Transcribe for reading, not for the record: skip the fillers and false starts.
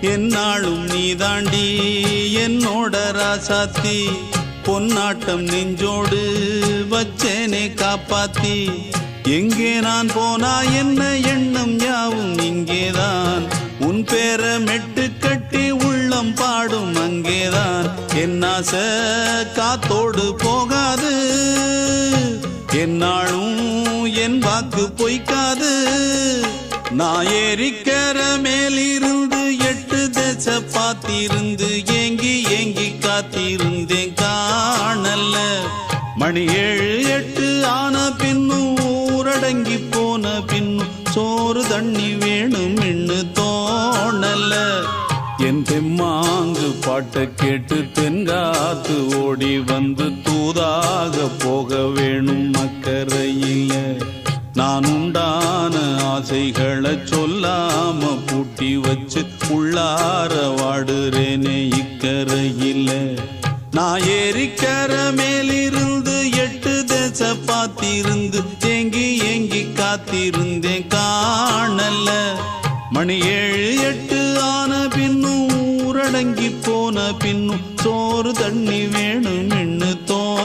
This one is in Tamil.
என்னாலும் நீதாண்டி என்னோட ராசாத்தி பொன்னாட்டம் நெஞ்சோடு வச்சேனே காப்பாத்தி எங்கே நான் போனா என்ன எண்ணம் யாவும் இங்கேதான் உன் பேர மெட்டு கட்டி உள்ளம் பாடும் அங்கேதான் என் ஆசை காத்தோடு போகாது என்னாலும் என் வாக்கு பொய்க்காது நான் ஏறிக்கர மேலிருந்து 8 தேச பார்த்திருந்து ஏங்கி ஏங்கி காத்திருந்தேன் காணல்ல மணி 7 8 ஆன பின்னும் ஊரடங்கி போன பின்னும் சோறு தண்ணி வேணும் இன்னு தோணல என் தெம்மாங்கு பாட்டை கேட்டு தென்காத்து ஓடி வந்து தூதாக போக வேணும் அக்கறையில நான் உண்டான ஆசைகளை சொல்லாம பூட்டி வச்சு உள்ளார வாடுறேனே இக்கரையில நான் ஏறிக்கர மேலிருந்து 8 தேச பார்த்திருந்து ஏங்கி ஏங்கி காத்திருந்தேன் காணல மணி 7 8 ஆன பின்னும் ஊரடங்கி போன பின்னும் சோறு தண்ணி வேணும் இன்னு